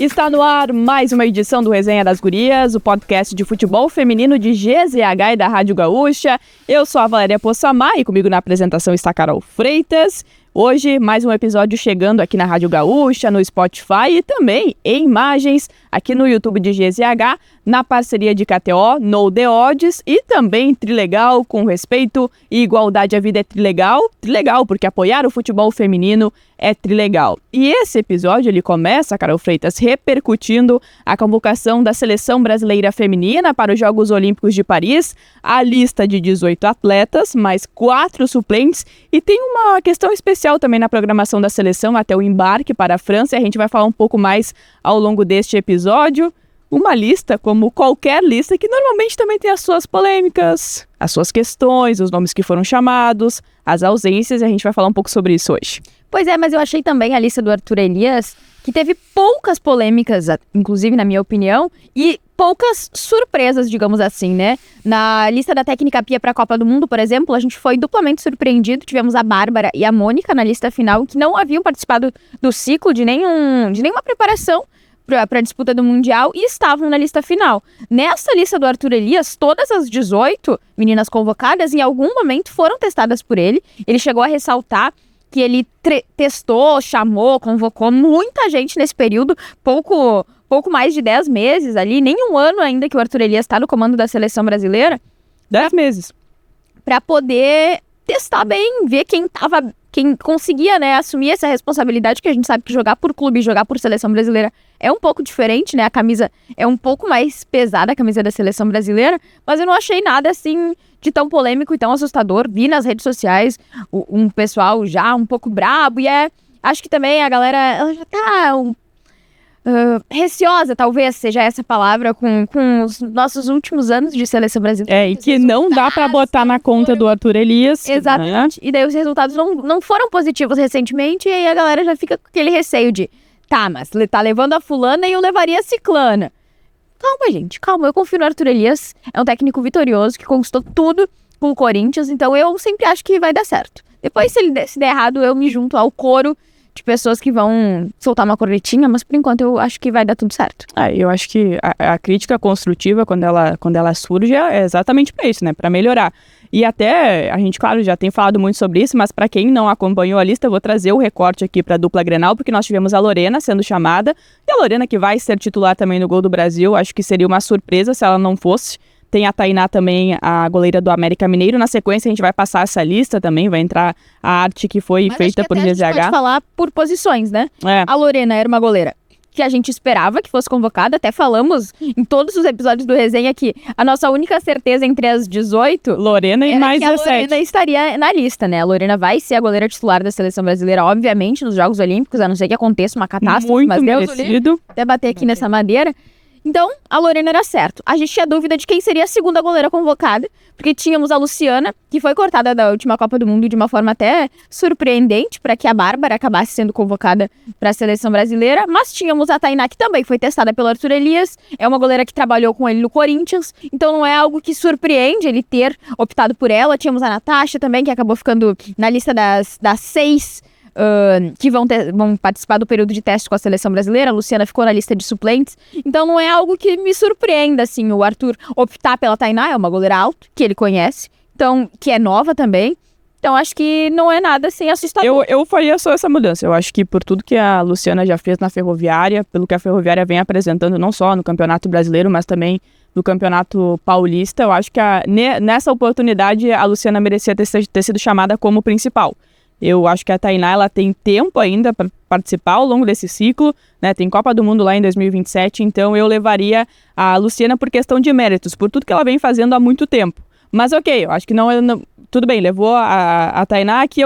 Está no ar mais uma edição do Resenha das Gurias, o podcast de futebol feminino de GZH e da Rádio Gaúcha. Eu sou a Valéria Poçamar e comigo na apresentação está Carol Freitas. Hoje, mais um episódio chegando aqui na Rádio Gaúcha, no Spotify e também em imagens aqui no YouTube de GZH, na parceria de KTO, No The Odds e também Trilegal, com respeito e igualdade à vida é Trilegal. Trilegal, porque apoiar o futebol feminino é Trilegal. E esse episódio, ele começa, Carol Freitas, repercutindo a convocação da Seleção Brasileira Feminina para os Jogos Olímpicos de Paris, a lista de 18 atletas, mais 4 suplentes, e tem uma questão especial também na programação da seleção até o embarque para a França, e a gente vai falar um pouco mais ao longo deste episódio. Uma lista, como qualquer lista, que normalmente também tem as suas polêmicas, as suas questões, os nomes que foram chamados, as ausências, e a gente vai falar um pouco sobre isso hoje. Pois é, mas eu achei também a lista do Arthur Elias, que teve poucas polêmicas, inclusive na minha opinião, e poucas surpresas, digamos assim, né? Na lista da técnica Pia para a Copa do Mundo, por exemplo, a gente foi duplamente surpreendido. Tivemos a Bárbara e a Mônica na lista final, que não haviam participado do ciclo de nenhuma preparação para a disputa do Mundial e estavam na lista final. Nessa lista do Arthur Elias, todas as 18 meninas convocadas, em algum momento, foram testadas por ele. Ele chegou a ressaltar que ele testou, chamou, convocou muita gente nesse período, pouco mais de 10 meses ali, nem um ano ainda que o Arthur Elias está no comando da seleção brasileira. 10 meses. Para poder testar bem, ver quem conseguia, né, assumir essa responsabilidade, que a gente sabe que jogar por clube e jogar por seleção brasileira é um pouco diferente, né? A camisa é um pouco mais pesada, a camisa da seleção brasileira, mas eu não achei nada assim de tão polêmico e tão assustador. Vi nas redes sociais um pessoal já um pouco brabo e acho que também a galera ela já tá receosa, talvez seja essa palavra, com os nossos últimos anos de seleção brasileira. E que não dá pra botar na conta do Arthur Elias. Exatamente. Né? E daí os resultados não foram positivos recentemente, e aí a galera já fica com aquele receio de, tá, mas tá levando a fulana e eu levaria a ciclana. Calma, gente, calma. Eu confio no Arthur Elias. É um técnico vitorioso que conquistou tudo com o Corinthians, então eu sempre acho que vai dar certo. Depois, se der errado, eu me junto ao coro de pessoas que vão soltar uma cornetinha, mas por enquanto eu acho que vai dar tudo certo. Eu acho que a crítica construtiva, quando ela surge, é exatamente para isso, né? Para melhorar. E até, a gente, claro, já tem falado muito sobre isso, mas para quem não acompanhou a lista, eu vou trazer o recorte aqui para a dupla Grenal, porque nós tivemos a Lorena sendo chamada, e a Lorena que vai ser titular também no Gol do Brasil, acho que seria uma surpresa se ela não fosse. Tem a Tainá também, a goleira do América Mineiro. Na sequência, a gente vai passar essa lista também, vai entrar a arte que foi feita por GZH. A gente pode falar por posições, né? É. A Lorena era uma goleira que a gente esperava que fosse convocada. Até falamos em todos os episódios do Resenha que a nossa única certeza entre as 18... Lorena e mais 17. A Lorena estaria na lista, né? A Lorena vai ser a goleira titular da seleção brasileira, obviamente, nos Jogos Olímpicos, a não ser que aconteça uma catástrofe. Muito mas merecido. Até bater aqui nessa madeira. Então, a Lorena era certo. A gente tinha dúvida de quem seria a segunda goleira convocada, porque tínhamos a Luciana, que foi cortada da última Copa do Mundo de uma forma até surpreendente, para que a Bárbara acabasse sendo convocada para a seleção brasileira, mas tínhamos a Tainá, que também foi testada pelo Arthur Elias, é uma goleira que trabalhou com ele no Corinthians, então não é algo que surpreende ele ter optado por ela. Tínhamos a Natasha também, que acabou ficando na lista das 6 que vão participar do período de teste com a seleção brasileira. A Luciana ficou na lista de suplentes. Então não é algo que me surpreenda, assim, o Arthur optar pela Tainá. É uma goleira alta, que ele conhece, então, que é nova também. Então acho que não é nada assim assustador. Eu faria só essa mudança. Eu acho que por tudo que a Luciana já fez na Ferroviária, pelo que a Ferroviária vem apresentando, não só no Campeonato Brasileiro, mas também no Campeonato Paulista, eu acho que nessa oportunidade a Luciana merecia ter sido chamada como principal. Eu acho que a Tainá, ela tem tempo ainda para participar ao longo desse ciclo, né? Tem Copa do Mundo lá em 2027, então eu levaria a Luciana por questão de méritos, por tudo que ela vem fazendo há muito tempo. Mas ok, eu acho que não tudo bem, levou a Tainá, aqui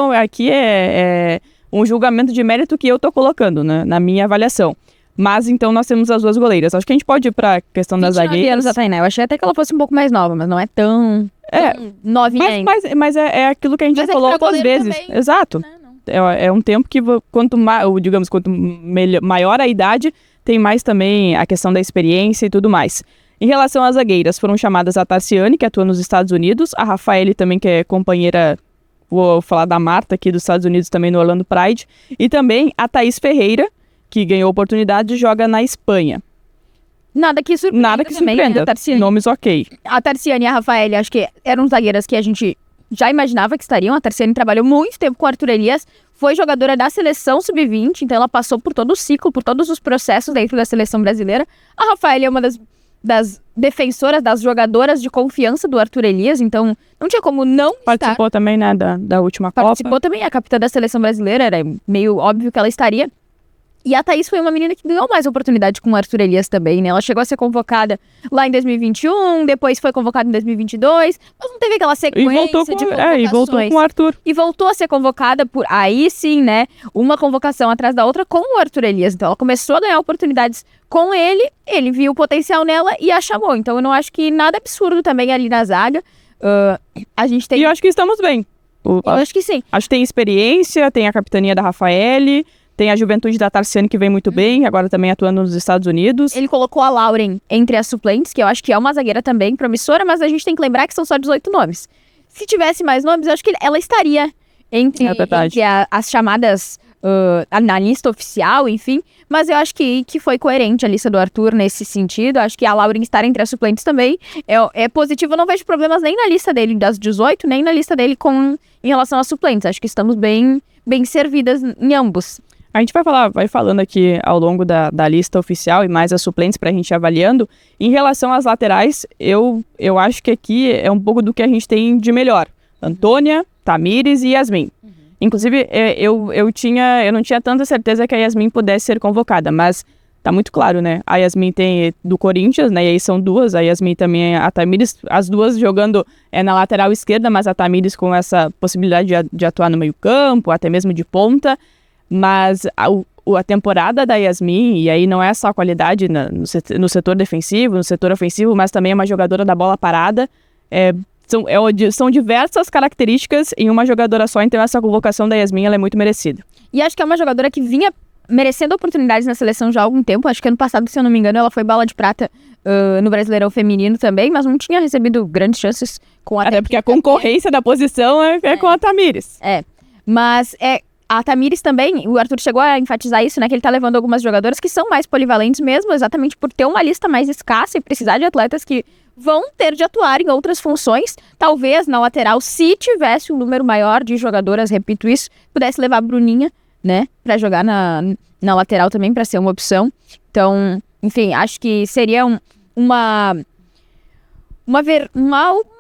é um julgamento de mérito que eu tô colocando, né, na minha avaliação. Mas então nós temos as duas goleiras. Acho que a gente pode ir pra questão das zagueiras. Anos a Tainá. Eu achei até que ela fosse um pouco mais nova, mas não é tão novinha ainda. Mas é aquilo que a gente já falou outras vezes. Também. Exato. É um tempo que quanto maior a idade, tem mais também a questão da experiência e tudo mais. Em relação às zagueiras, foram chamadas a Tarciane, que atua nos Estados Unidos, a Rafaele também, que é companheira, vou falar da Marta aqui dos Estados Unidos também no Orlando Pride, e também a Thaís Ferreira, que ganhou oportunidade, joga na Espanha. Nada que surpreenda. Nomes ok. A Tarciane e a Rafaele, acho que eram zagueiras que a gente já imaginava que estariam. A Tarciane trabalhou muito tempo com o Arthur Elias, foi jogadora da seleção sub-20, então ela passou por todo o ciclo, por todos os processos dentro da seleção brasileira. A Rafaele é uma das defensoras, das jogadoras de confiança do Arthur Elias, então não tinha como não Participou também, né, da última Copa. Participou também, a capitã da seleção brasileira, era meio óbvio que ela estaria. E a Thaís foi uma menina que ganhou mais oportunidade com o Arthur Elias também, né? Ela chegou a ser convocada lá em 2021, depois foi convocada em 2022, mas não teve aquela sequência de convocações. E voltou com o Arthur. E voltou a ser convocada por, aí sim, né, uma convocação atrás da outra com o Arthur Elias. Então ela começou a ganhar oportunidades com ele viu o potencial nela e a chamou. Então eu não acho que nada absurdo também ali na zaga. A gente tem... E eu acho que estamos bem. Eu acho que sim. Acho que tem experiência, tem a capitania da Rafaele... Tem a juventude da Tarciane, que vem muito bem, agora também atuando nos Estados Unidos. Ele colocou a Lauren entre as suplentes, que eu acho que é uma zagueira também promissora, mas a gente tem que lembrar que são só 18 nomes. Se tivesse mais nomes, eu acho que ela estaria entre as chamadas na lista oficial, enfim. Mas eu acho que foi coerente a lista do Arthur nesse sentido. Acho que a Lauren estar entre as suplentes também é positivo. Eu não vejo problemas nem na lista dele das 18, nem na lista dele em relação às suplentes. Acho que estamos bem servidas em ambos. A gente vai falando aqui ao longo da lista oficial e mais as suplentes para a gente ir avaliando. Em relação às laterais, eu acho que aqui é um pouco do que a gente tem de melhor. Antônia, Tamires e Yasmin. Inclusive, eu não tinha tanta certeza que a Yasmin pudesse ser convocada, mas tá muito claro, né? A Yasmin tem do Corinthians, né? E aí são duas, a Yasmin também, a Tamires, as duas jogando na lateral esquerda, mas a Tamires com essa possibilidade de atuar no meio campo, até mesmo de ponta. Mas a temporada da Yasmin, e aí não é só a qualidade no setor defensivo, no setor ofensivo, mas também é uma jogadora da bola parada. São diversas características em uma jogadora só, então essa convocação da Yasmin ela é muito merecida. E acho que é uma jogadora que vinha merecendo oportunidades na seleção já há algum tempo. Acho que ano passado, se eu não me engano, ela foi bala de prata no Brasileirão Feminino também, mas não tinha recebido grandes chances com a... Até porque a concorrência da posição é com a Tamires. Mas a Tamires também, o Arthur chegou a enfatizar isso, né? Que ele tá levando algumas jogadoras que são mais polivalentes mesmo, exatamente por ter uma lista mais escassa e precisar de atletas que vão ter de atuar em outras funções. Talvez na lateral, se tivesse um número maior de jogadoras, repito isso, pudesse levar a Bruninha, né? Pra jogar na lateral também, pra ser uma opção. Então, enfim, acho que seria uma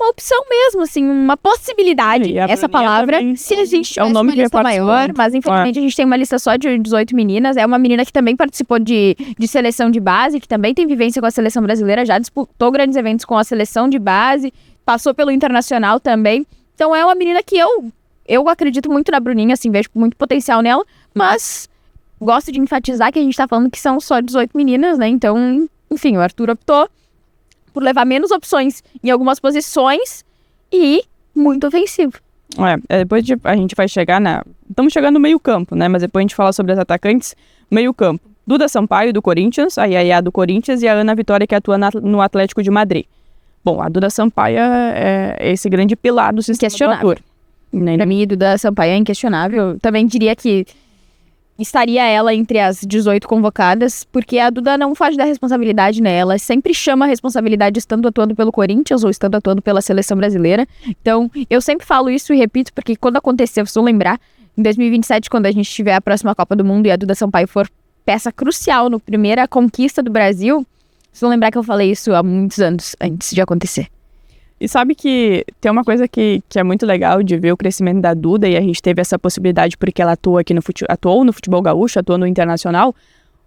opção mesmo, assim, uma possibilidade, essa palavra, também, se a gente tivesse uma lista maior, mas infelizmente a gente tem uma lista só de 18 meninas, é uma menina que também participou de seleção de base, que também tem vivência com a seleção brasileira, já disputou grandes eventos com a seleção de base, passou pelo internacional também, então é uma menina que eu acredito muito na Bruninha, assim, vejo muito potencial nela, mas gosto de enfatizar que a gente tá falando que são só 18 meninas, né, então, enfim, o Arthur optou por levar menos opções em algumas posições e muito ofensivo. Depois a gente vai chegar estamos chegando no meio campo, né? Mas depois a gente fala sobre as atacantes. Meio campo, Duda Sampaio, do Corinthians, a Yaya do Corinthians e a Ana Vitória, que atua no Atlético de Madrid. Bom, a Duda Sampaio é esse grande pilar do sistema do Arthur. Para mim, a Duda Sampaio é inquestionável. Eu também diria que estaria ela entre as 18 convocadas, porque a Duda não foge da responsabilidade, né? Ela sempre chama a responsabilidade estando atuando pelo Corinthians ou estando atuando pela seleção brasileira. Então, eu sempre falo isso e repito, porque quando acontecer, vocês vão lembrar, em 2027, quando a gente tiver a próxima Copa do Mundo e a Duda Sampaio for peça crucial na primeira conquista do Brasil, vocês vão lembrar que eu falei isso há muitos anos antes de acontecer. E sabe que tem uma coisa que é muito legal de ver o crescimento da Duda, e a gente teve essa possibilidade porque ela atuou no futebol gaúcho, atuou no internacional.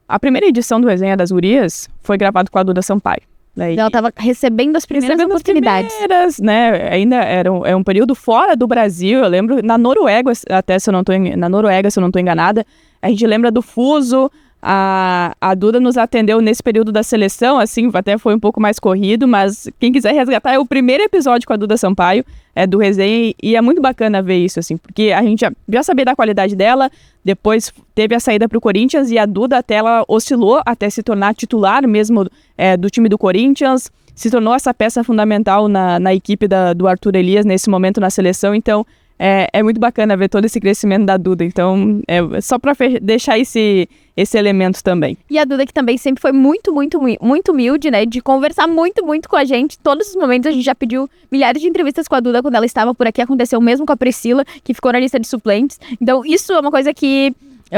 A primeira edição do Resenha das Gurias foi gravado com a Duda Sampaio. Né? Ela estava recebendo as primeiras oportunidades. Né? Ainda era um período fora do Brasil. Eu lembro na Noruega, se eu não estou enganada, a gente lembra do fuso. A Duda nos atendeu nesse período da seleção, assim, até foi um pouco mais corrido, mas quem quiser resgatar, é o primeiro episódio com a Duda Sampaio, do Resenha, e é muito bacana ver isso, assim, porque a gente já sabia da qualidade dela, depois teve a saída para o Corinthians, e a Duda ela oscilou até se tornar titular mesmo do time do Corinthians, se tornou essa peça fundamental na equipe do Arthur Elias nesse momento na seleção, então é muito bacana ver todo esse crescimento da Duda. Então, só para deixar esse elemento também. E a Duda que também sempre foi muito, muito, muito humilde, né? De conversar muito, muito com a gente. Todos os momentos a gente já pediu milhares de entrevistas com a Duda quando ela estava por aqui. Aconteceu mesmo com a Priscila, que ficou na lista de suplentes. Então, isso é uma coisa que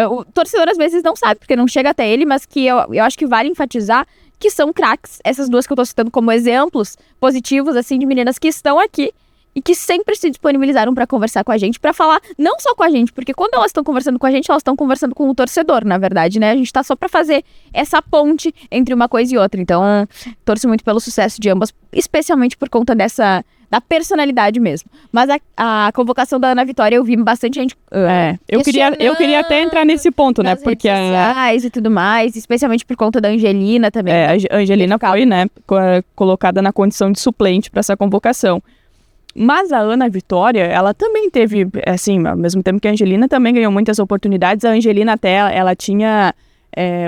o torcedor às vezes não sabe, porque não chega até ele, mas que eu acho que vale enfatizar que são craques. Essas duas que eu tô citando como exemplos positivos, assim, de meninas que estão aqui e que sempre se disponibilizaram para conversar com a gente, para falar não só com a gente, porque quando elas estão conversando com a gente, elas estão conversando com o torcedor, na verdade, né? A gente tá só para fazer essa ponte entre uma coisa e outra. Então, torço muito pelo sucesso de ambas, especialmente por conta da personalidade mesmo. Mas a convocação da Ana Vitória, eu vi bastante gente eu queria até entrar nesse ponto, né? Porque sociais e tudo mais, especialmente por conta da Angelina também. A Angelina foi, né, colocada na condição de suplente para essa convocação. Mas a Ana Vitória, ela também teve, assim, ao mesmo tempo que a Angelina também ganhou muitas oportunidades, a Angelina até, ela tinha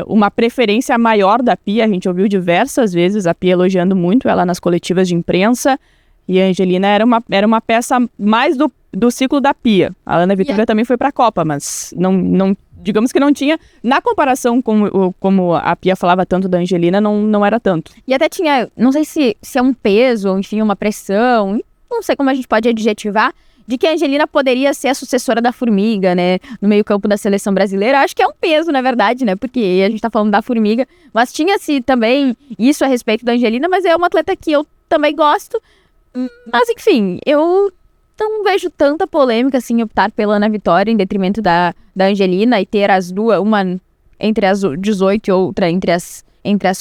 uma preferência maior da Pia, a gente ouviu diversas vezes a Pia elogiando muito ela nas coletivas de imprensa, e a Angelina era uma peça mais do ciclo da Pia. A Ana Vitória também foi para a Copa, mas não, digamos que não tinha, na comparação com como a Pia falava tanto da Angelina, não era tanto. E até tinha, não sei se é um peso, ou enfim, uma pressão, não sei como a gente pode adjetivar, de que a Angelina poderia ser a sucessora da Formiga, né, no meio-campo da seleção brasileira. Acho que é um peso, na verdade, né, porque a gente tá falando da Formiga, mas tinha-se também isso a respeito da Angelina, mas é uma atleta que eu também gosto, mas enfim, eu não vejo tanta polêmica, assim, optar pela Ana Vitória em detrimento da Angelina e ter as duas, uma entre as 18 e outra entre as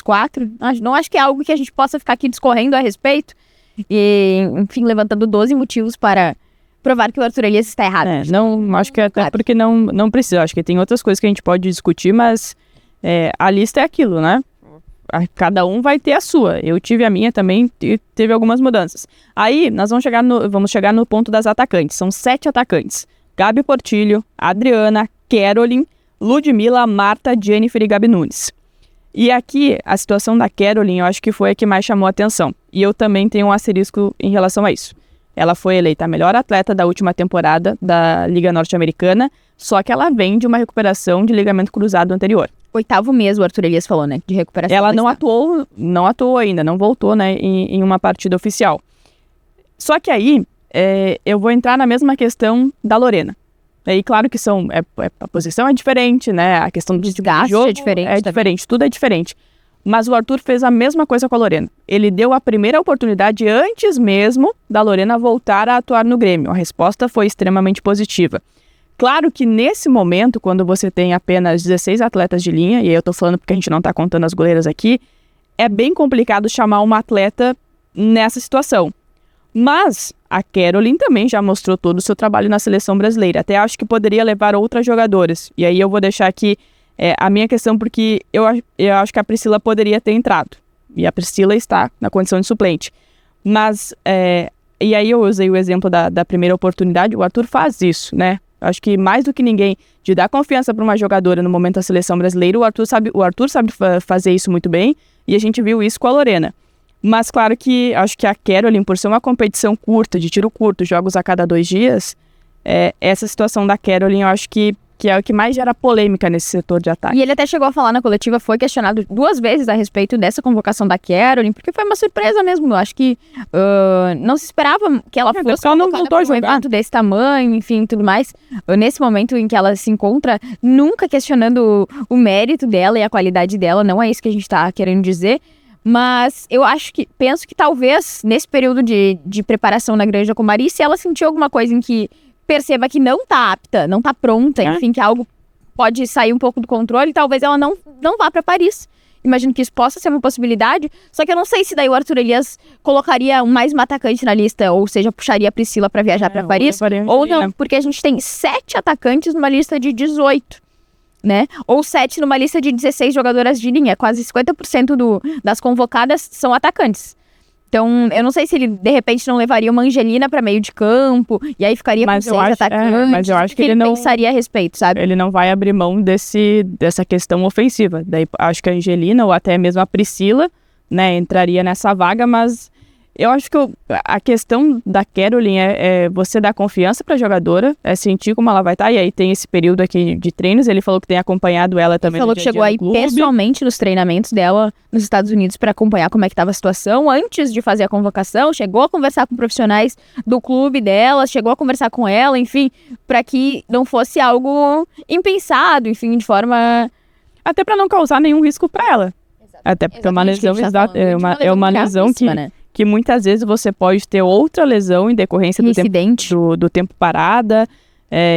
4. Não acho que é algo que a gente possa ficar aqui discorrendo a respeito. E, enfim, levantando 12 motivos para provar que o Arthur Elias está errado. Não, acho que até porque não precisa. Acho que tem outras coisas que a gente pode discutir, mas a lista é aquilo, né? Cada um vai ter a sua. Eu tive a minha também, teve algumas mudanças. Aí, nós vamos chegar no ponto das atacantes. São 7 atacantes. Gabi Portillo, Adriana, Caroline, Ludmilla, Marta, Jennifer e Gabi Nunes. E aqui, a situação da Caroline, eu acho que foi a que mais chamou a atenção. E eu também tenho um asterisco em relação a isso. Ela foi eleita a melhor atleta da última temporada da Liga Norte-Americana, só que ela vem de uma recuperação de ligamento cruzado anterior. 8º mês, o Arthur Elias falou, né, de recuperação. Ela não atuou ainda, não voltou, né, em uma partida oficial. Só que aí, eu vou entrar na mesma questão da Lorena. E claro que a posição é diferente, né? A questão do desgaste jogo é diferente. É diferente, tudo é diferente. Mas o Arthur fez a mesma coisa com a Lorena. Ele deu a primeira oportunidade antes mesmo da Lorena voltar a atuar no Grêmio. A resposta foi extremamente positiva. Claro que nesse momento, quando você tem apenas 16 atletas de linha, e aí eu tô falando porque a gente não tá contando as goleiras aqui, é bem complicado chamar uma atleta nessa situação. Mas a Caroline também já mostrou todo o seu trabalho na seleção brasileira. Até acho que poderia levar outras jogadoras. E aí eu vou deixar aqui a minha questão, porque eu acho que a Priscila poderia ter entrado. E a Priscila está na condição de suplente. Mas, e aí eu usei o exemplo da primeira oportunidade. O Arthur faz isso, né? Acho que mais do que ninguém, de dar confiança para uma jogadora no momento da seleção brasileira, o Arthur sabe fazer isso muito bem. E a gente viu isso com a Lorena. Mas claro que acho que a Caroline, por ser uma competição curta, de tiro curto, jogos a cada 2 dias, essa situação da Caroline eu acho que é o que mais gera polêmica nesse setor de ataque. E ele até chegou a falar na coletiva, foi questionado 2 vezes a respeito dessa convocação da Caroline, porque foi uma surpresa mesmo. Eu acho que não se esperava que ela fosse convocada para um evento desse tamanho, enfim, tudo mais. Nesse momento em que ela se encontra, nunca questionando o mérito dela e a qualidade dela, não é isso que a gente tá querendo dizer. Mas eu penso que talvez nesse período de preparação na Granja Comari, se ela sentiu alguma coisa em que perceba que não tá apta, não tá pronta, enfim, que algo pode sair um pouco do controle, talvez ela não vá para Paris. Imagino que isso possa ser uma possibilidade, só que eu não sei se daí o Arthur Elias colocaria mais uma atacante na lista, ou seja, puxaria a Priscila para viajar para Paris, ou não, porque a gente tem 7 atacantes numa lista de 18. Né? Ou 7 numa lista de 16 jogadoras de linha. Quase 50% das convocadas são atacantes. Então, eu não sei se ele, de repente, não levaria uma Angelina para meio de campo, e aí ficaria com 6 atacantes. Mas eu acho que ele não pensaria a respeito, sabe? Ele não vai abrir mão dessa questão ofensiva. Daí, acho que a Angelina, ou até mesmo a Priscila, né, entraria nessa vaga, mas Eu acho que a questão da Caroline é você dar confiança pra jogadora, é sentir como ela vai estar, e aí tem esse período aqui de treinos, ele falou que tem acompanhado ela também. Ele falou que chegou aí pessoalmente nos treinamentos dela nos Estados Unidos para acompanhar como é que estava a situação, antes de fazer a convocação, chegou a conversar com profissionais do clube dela, chegou a conversar com ela, enfim, para que não fosse algo impensado, enfim, de forma... Até para não causar nenhum risco para ela. Até porque é uma lesão, é uma lesão que muitas vezes você pode ter outra lesão em decorrência do tempo parada,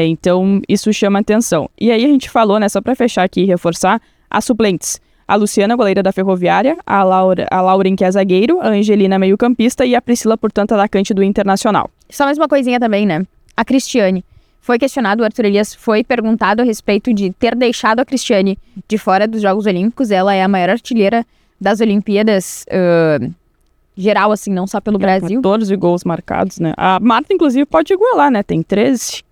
então isso chama atenção. E aí a gente falou, né, só para fechar aqui e reforçar, as suplentes. A Luciana, goleira da Ferroviária, a Lauren, que é zagueiro, a Angelina, meio-campista, e a Priscila, portanto, atacante do Internacional. Só mais uma coisinha também, né? A Cristiane. Foi questionado, o Arthur Elias foi perguntado a respeito de ter deixado a Cristiane de fora dos Jogos Olímpicos. Ela é a maior artilheira das Olimpíadas geral, assim, não só pelo Brasil. 14 gols marcados, né? A Marta, inclusive, pode igualar, né? Tem 13.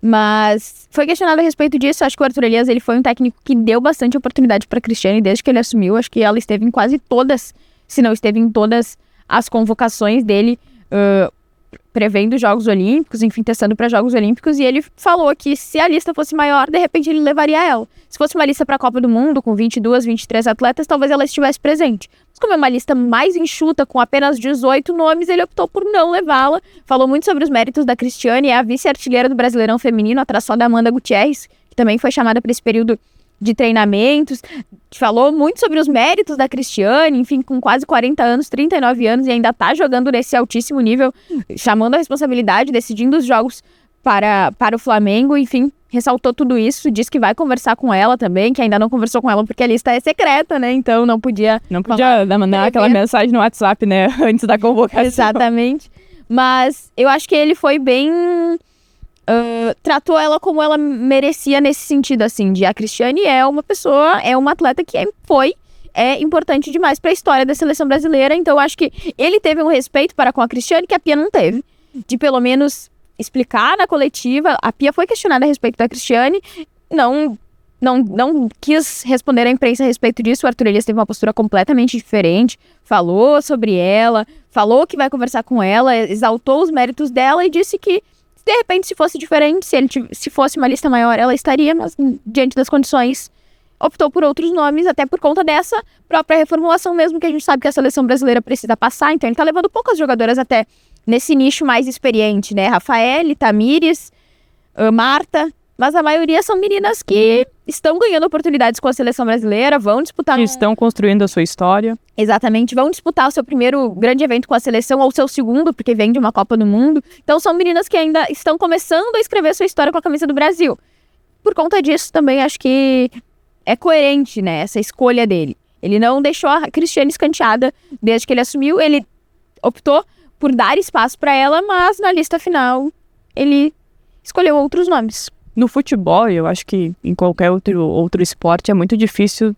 Mas foi questionado a respeito disso. Acho que o Arthur Elias, ele foi um técnico que deu bastante oportunidade para a Cristiane desde que ele assumiu. Acho que ela esteve em quase todas, se não esteve em todas as convocações dele, prevendo Jogos Olímpicos, enfim, testando para Jogos Olímpicos, e ele falou que se a lista fosse maior, de repente ele levaria ela. Se fosse uma lista para a Copa do Mundo, com 22, 23 atletas, talvez ela estivesse presente. Mas como é uma lista mais enxuta, com apenas 18 nomes, ele optou por não levá-la. Falou muito sobre os méritos da Cristiane, é a vice-artilheira do Brasileirão Feminino, atrás só da Amanda Gutierrez, que também foi chamada para esse período de treinamentos. Falou muito sobre os méritos da Cristiane, enfim, com quase 40 anos, 39 anos, e ainda tá jogando nesse altíssimo nível, chamando a responsabilidade, decidindo os jogos para o Flamengo, enfim, ressaltou tudo isso, disse que vai conversar com ela também, que ainda não conversou com ela porque a lista é secreta, né, então não podia mandar aquela mensagem no WhatsApp, né, antes da convocação. Exatamente, mas eu acho que ele foi bem... tratou ela como ela merecia nesse sentido, assim, de a Cristiane é uma pessoa, é uma atleta que é importante demais para a história da seleção brasileira, então eu acho que ele teve um respeito para com a Cristiane que a Pia não teve, de pelo menos explicar na coletiva. A Pia foi questionada a respeito da Cristiane, não quis responder à imprensa a respeito disso. O Arthur Elias teve uma postura completamente diferente, falou sobre ela, falou que vai conversar com ela, exaltou os méritos dela e disse que de repente, se fosse diferente, se fosse uma lista maior, ela estaria, mas diante das condições, optou por outros nomes, até por conta dessa própria reformulação mesmo, que a gente sabe que a seleção brasileira precisa passar, então ele tá levando poucas jogadoras até nesse nicho mais experiente, né? Rafaele, Tamires, Marta, mas a maioria são meninas que estão ganhando oportunidades com a seleção brasileira, vão disputar... Que estão construindo a sua história. Exatamente, vão disputar o seu primeiro grande evento com a seleção, ou o seu segundo, porque vem de uma Copa do Mundo. Então são meninas que ainda estão começando a escrever sua história com a camisa do Brasil. Por conta disso também acho que é coerente, né, essa escolha dele. Ele não deixou a Cristiane escanteada desde que ele assumiu, ele optou por dar espaço para ela, mas na lista final ele escolheu outros nomes. No futebol, eu acho que em qualquer outro esporte é muito difícil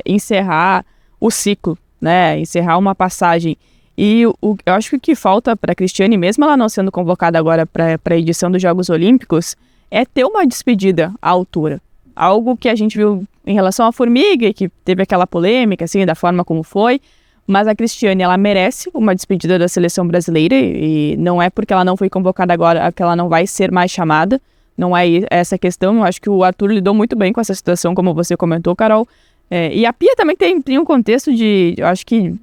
encerrar o ciclo, né? Encerrar uma passagem. E eu acho que o que falta para a Cristiane, mesmo ela não sendo convocada agora para a edição dos Jogos Olímpicos, é ter uma despedida à altura. Algo que a gente viu em relação à Formiga, que teve aquela polêmica, assim, da forma como foi. Mas a Cristiane, ela merece uma despedida da seleção brasileira e não é porque ela não foi convocada agora que ela não vai ser mais chamada. Não é essa questão. Eu acho que o Arthur lidou muito bem com essa situação, como você comentou, Carol. E a Pia também tem um contexto de... Eu acho que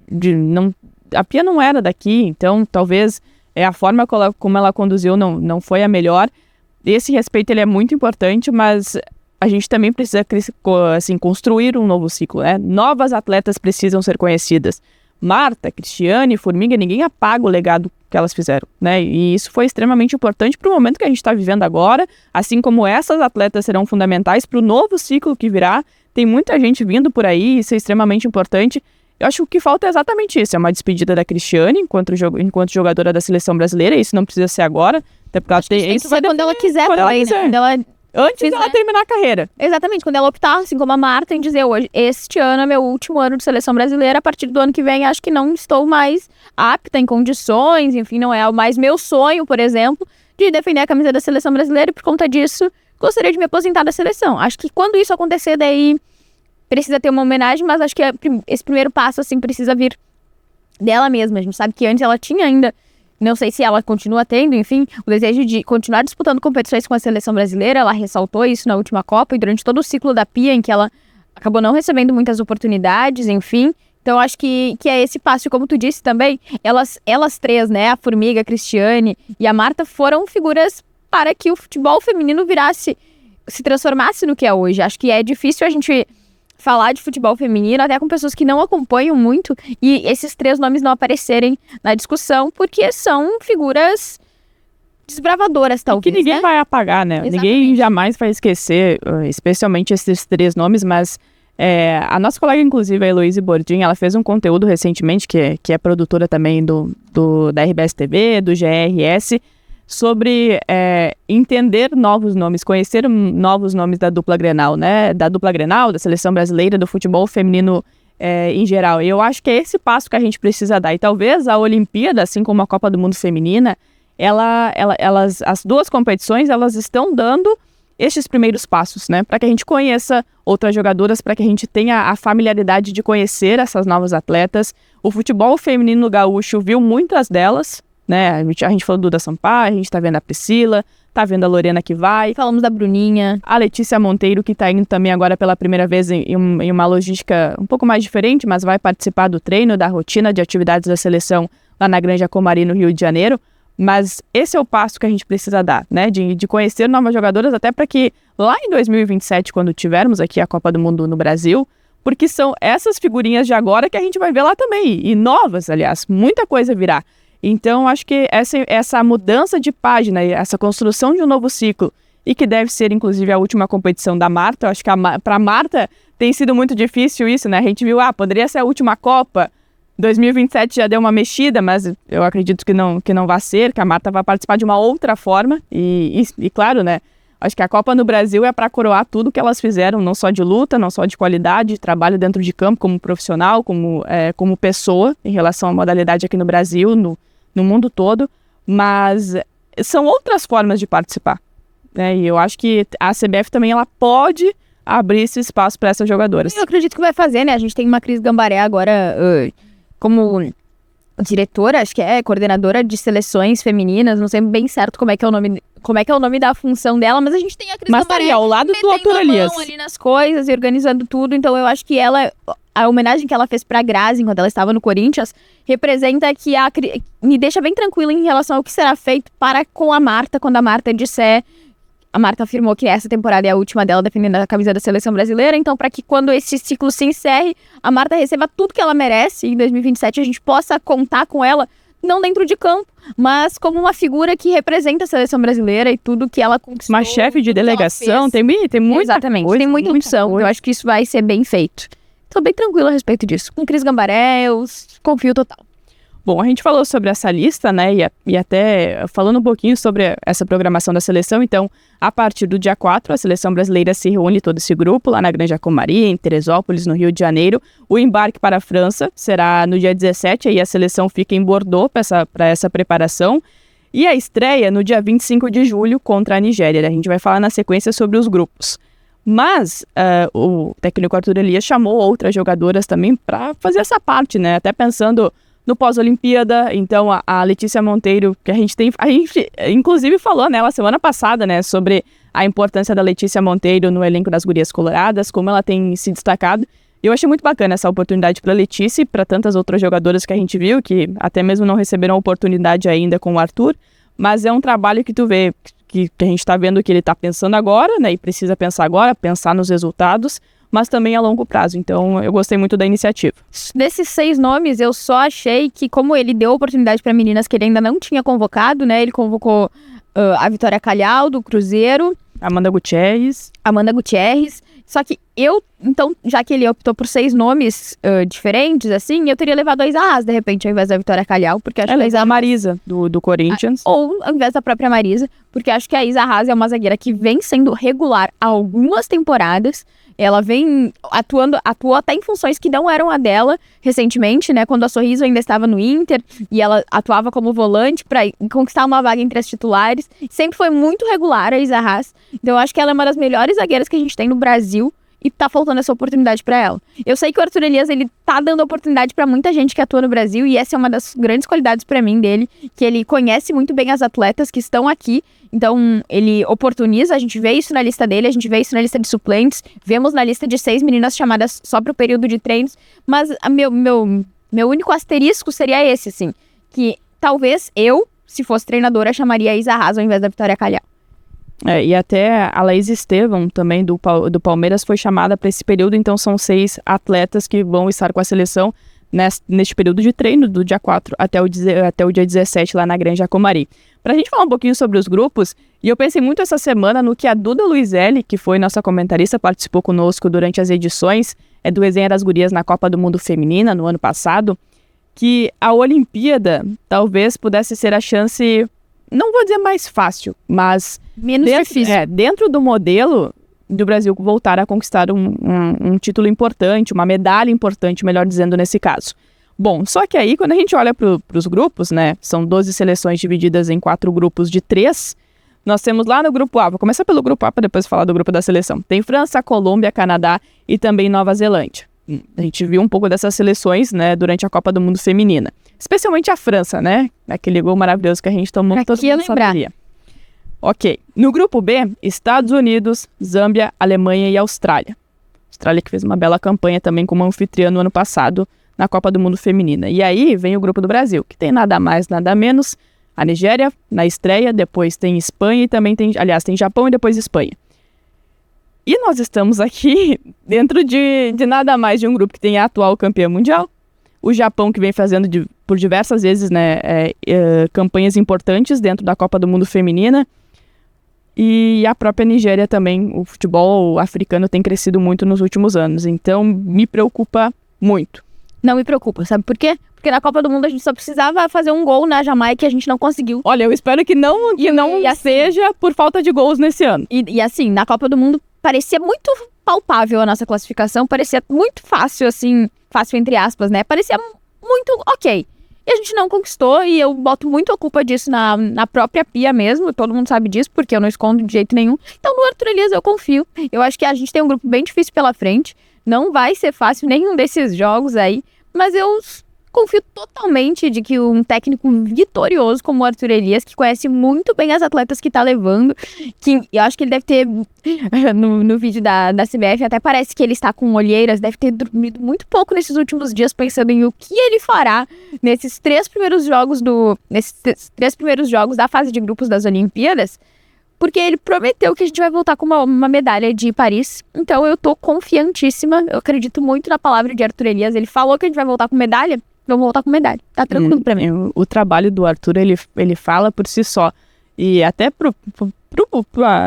a Pia não era daqui, então talvez a forma como ela conduziu não foi a melhor. Esse respeito ele é muito importante, mas a gente também precisa assim, construir um novo ciclo, né? Novas atletas precisam ser conhecidas. Marta, Cristiane, Formiga, ninguém apaga o legado que elas fizeram, né? E isso foi extremamente importante para o momento que a gente está vivendo agora, assim como essas atletas serão fundamentais para o novo ciclo que virá. Tem muita gente vindo por aí, isso é extremamente importante. Eu acho que o que falta é exatamente isso, é uma despedida da Cristiane enquanto jogadora da seleção brasileira. Isso não precisa ser agora, até porque ela tem isso vai quando ela quiser também, né? Quando ela antes dela terminar a carreira. Exatamente, quando ela optar, assim como a Marta, em dizer hoje, este ano é meu último ano de seleção brasileira, a partir do ano que vem acho que não estou mais apta em condições, enfim, não é mais meu sonho, por exemplo, de defender a camisa da seleção brasileira, e por conta disso gostaria de me aposentar da seleção. Acho que quando isso acontecer, daí precisa ter uma homenagem, mas acho que esse primeiro passo, assim, precisa vir dela mesma. A gente sabe que antes ela tinha ainda, não sei se ela continua tendo, enfim, o desejo de continuar disputando competições com a seleção brasileira. Ela ressaltou isso na última Copa e durante todo o ciclo da Pia, em que ela acabou não recebendo muitas oportunidades, enfim. Então, acho que é esse passo. Como tu disse também, elas três, né, a Formiga, a Cristiane e a Marta, foram figuras para que o futebol feminino se transformasse no que é hoje. Acho que é difícil a gente falar de futebol feminino até com pessoas que não acompanham muito e esses três nomes não aparecerem na discussão, porque são figuras desbravadoras, talvez, que ninguém vai apagar, né? Exatamente. Ninguém jamais vai esquecer, especialmente esses três nomes, mas a nossa colega, inclusive, a Heloíse Bordim, ela fez um conteúdo recentemente, que é produtora também da RBS TV, do GRS, sobre entender novos nomes, conhecer novos nomes da dupla Grenal, né? Da dupla Grenal, da seleção brasileira, do futebol feminino em geral. E eu acho que é esse passo que a gente precisa dar. E talvez a Olimpíada, assim como a Copa do Mundo Feminina, as duas competições, elas estão dando estes primeiros passos, né? Para que a gente conheça outras jogadoras, para que a gente tenha a familiaridade de conhecer essas novas atletas. O futebol feminino gaúcho viu muitas delas, né? A gente falou do Duda Sampaio, a gente tá vendo a Priscila, tá vendo a Lorena que vai. Falamos da Bruninha. A Letícia Monteiro, que tá indo também agora pela primeira vez em uma logística um pouco mais diferente, mas vai participar do treino, da rotina de atividades da seleção lá na Granja Comari, no Rio de Janeiro. Mas esse é o passo que a gente precisa dar, né? De conhecer novas jogadoras, até para que lá em 2027, quando tivermos aqui a Copa do Mundo no Brasil, porque são essas figurinhas de agora que a gente vai ver lá também, e novas, aliás, muita coisa virá. Então, acho que essa mudança de página, essa construção de um novo ciclo, e que deve ser, inclusive, a última competição da Marta, eu acho que para a Marta tem sido muito difícil isso, né? A gente viu, poderia ser a última Copa, 2027 já deu uma mexida, mas eu acredito que não vai ser, que a Marta vai participar de uma outra forma, e claro, né? Acho que a Copa no Brasil é para coroar tudo que elas fizeram, não só de luta, não só de qualidade, de trabalho dentro de campo, como profissional, como pessoa, em relação à modalidade aqui no Brasil, no mundo todo, mas são outras formas de participar, né? E eu acho que a CBF também ela pode abrir esse espaço para essas jogadoras. Eu acredito que vai fazer, né? A gente tem uma Cris Gambaré agora como diretora, acho que coordenadora de seleções femininas, não sei bem certo como é que é o nome da função dela, mas a gente tem a Cris Gambaré tá ali, ao lado do Arthur Elias, ali nas coisas e organizando tudo, então eu acho que a homenagem que ela fez pra Grazi quando ela estava no Corinthians representa que me deixa bem tranquila em relação ao que será feito com a Marta, quando a Marta disser. A Marta afirmou que essa temporada é a última dela defendendo a camisa da seleção brasileira, então para que quando esse ciclo se encerre, a Marta receba tudo que ela merece e em 2027 a gente possa contar com ela, não dentro de campo, mas como uma figura que representa a seleção brasileira e tudo que ela conquistou. Uma chefe de delegação, tem muita Exatamente, coisa, tem muita opção, eu acho que isso vai ser bem feito. Tô bem tranquila a respeito disso. Com Cris Gambaré, eu confio total. Bom, a gente falou sobre essa lista, né, e até falando um pouquinho sobre essa programação da seleção, então, a partir do dia 4, a seleção brasileira se reúne todo esse grupo lá na Granja Comari, em Teresópolis, no Rio de Janeiro. O embarque para a França será no dia 17, aí a seleção fica em Bordeaux para essa preparação, e a estreia no dia 25 de julho contra a Nigéria. A gente vai falar na sequência sobre os grupos. Mas o técnico Arthur Elias chamou outras jogadoras também para fazer essa parte, né, até pensando no pós-Olimpíada. Então a Letícia Monteiro, que a gente inclusive falou nela semana passada, né, sobre a importância da Letícia Monteiro no elenco das Gurias Coloradas, como ela tem se destacado. Eu achei muito bacana essa oportunidade para a Letícia e para tantas outras jogadoras que a gente viu, que até mesmo não receberam oportunidade ainda com o Arthur, mas é um trabalho que tu vê, que a gente está vendo que ele está pensando agora, né, e precisa pensar agora, pensar nos resultados, mas também a longo prazo. Então, eu gostei muito da iniciativa. Desses 6 nomes, eu só achei que, como ele deu oportunidade para meninas que ele ainda não tinha convocado, né? Ele convocou a Vitória Calhau, do Cruzeiro. Amanda Gutierrez. Só que então, já que ele optou por 6 nomes diferentes, assim, eu teria levado a Isa Haas, de repente, ao invés da Vitória Calhau, porque acho que a Isa a Marisa, do Corinthians. Ou ao invés da própria Marisa, porque acho que a Isa Haas é uma zagueira que vem sendo regular há algumas temporadas. Ela vem atuou até em funções que não eram a dela recentemente, né? Quando a Sorriso ainda estava no Inter e ela atuava como volante para conquistar uma vaga entre as titulares. Sempre foi muito regular a Isa Haas. Então eu acho que ela é uma das melhores zagueiras que a gente tem no Brasil e tá faltando essa oportunidade pra ela. Eu sei que o Arthur Elias, ele tá dando oportunidade pra muita gente que atua no Brasil, e essa é uma das grandes qualidades pra mim dele, que ele conhece muito bem as atletas que estão aqui, então ele oportuniza, a gente vê isso na lista dele, a gente vê isso na lista de suplentes, vemos na lista de 6 meninas chamadas só pro período de treinos, mas meu único asterisco seria esse, assim, que talvez eu, se fosse treinadora, chamaria a Isa Haas ao invés da Vitória Calhau. E até a Laís Estevam, também do Palmeiras, foi chamada para esse período, então são 6 atletas que vão estar com a seleção neste período de treino, do dia 4 até o dia 17, lá na Granja Comari. Para a gente falar um pouquinho sobre os grupos, e eu pensei muito essa semana no que a Duda Luizelli, que foi nossa comentarista, participou conosco durante as edições do Resenha das Gurias na Copa do Mundo Feminina, no ano passado, que a Olimpíada talvez pudesse ser a chance, não vou dizer mais fácil, mas menos difícil. Dentro do modelo do Brasil voltar a conquistar um título importante, uma medalha importante, melhor dizendo, nesse caso. Bom, só que aí, quando a gente olha para os grupos, né, são 12 seleções divididas em 4 grupos de 3, nós temos lá no grupo A, vou começar pelo grupo A para depois falar do grupo da seleção. Tem França, Colômbia, Canadá e também Nova Zelândia. A gente viu um pouco dessas seleções, né, durante a Copa do Mundo Feminina. Especialmente a França, né? Aquele gol maravilhoso que a gente tomou. Aqui eu lembrar. Ok. No grupo B, Estados Unidos, Zâmbia, Alemanha e Austrália. Austrália que fez uma bela campanha também como anfitriã no ano passado na Copa do Mundo Feminina. E aí vem o grupo do Brasil, que tem nada mais, nada menos. A Nigéria na estreia, depois tem Espanha e também tem Japão e depois Espanha. E nós estamos aqui dentro de nada mais de um grupo que tem a atual campeã mundial, o Japão, que vem fazendo por diversas vezes, né, campanhas importantes dentro da Copa do Mundo Feminina, e a própria Nigéria também. O futebol africano tem crescido muito nos últimos anos, então me preocupa muito. Não me preocupa, sabe por quê? Porque na Copa do Mundo a gente só precisava fazer um gol na Jamaica e a gente não conseguiu. Olha, eu espero que não seja por falta de gols nesse ano. E assim, na Copa do Mundo parecia muito palpável a nossa classificação, parecia muito fácil, assim, fácil entre aspas, né? Parecia muito ok. E a gente não conquistou, e eu boto muito a culpa disso na própria Pia mesmo, todo mundo sabe disso, porque eu não escondo de jeito nenhum. Então no Arthur Elias eu confio. Eu acho que a gente tem um grupo bem difícil pela frente, não vai ser fácil nenhum desses jogos aí, mas eu confio totalmente de que um técnico vitorioso como o Arthur Elias, que conhece muito bem as atletas que tá levando, que eu acho que ele deve ter, no vídeo da CBF, até parece que ele está com olheiras, deve ter dormido muito pouco nesses últimos dias, pensando em o que ele fará nesses 3 primeiros jogos da fase de grupos das Olimpíadas, porque ele prometeu que a gente vai voltar com uma medalha de Paris. Então eu tô confiantíssima, eu acredito muito na palavra de Arthur Elias. Ele falou que a gente vai voltar com medalha, vamos voltar com medalha. Tá tranquilo pra mim. O trabalho do Arthur, ele fala por si só. E até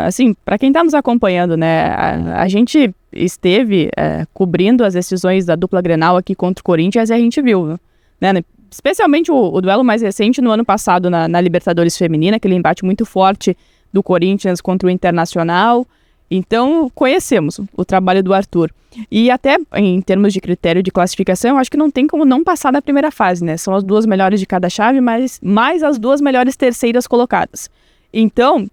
assim, pra quem tá nos acompanhando, né, a gente esteve cobrindo as decisões da dupla Grenal aqui contra o Corinthians, e a gente viu, né, especialmente o duelo mais recente no ano passado na Libertadores Feminina, aquele embate muito forte do Corinthians contra o Internacional. Então, conhecemos o trabalho do Arthur. E até em termos de critério de classificação, eu acho que não tem como não passar da primeira fase, né? São as 2 melhores de cada chave, mas mais as 2 melhores terceiras colocadas. Então,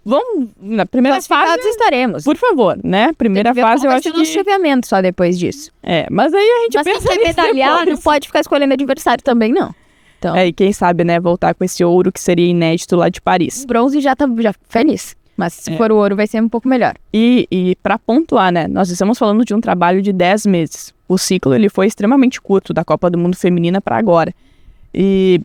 vamos na primeira fase. Estaremos. Por favor, né? Primeira fase, eu acho que um chaveamento só depois disso. Mas aí a gente mas pensa quem quer medalhar não pode ficar escolhendo adversário também, não. Então. E quem sabe, né, voltar com esse ouro que seria inédito lá de Paris. O bronze já tá feliz. Mas se for o ouro, vai ser um pouco melhor. E para pontuar, né, nós estamos falando de um trabalho de 10 meses. O ciclo, ele foi extremamente curto da Copa do Mundo Feminina para agora. E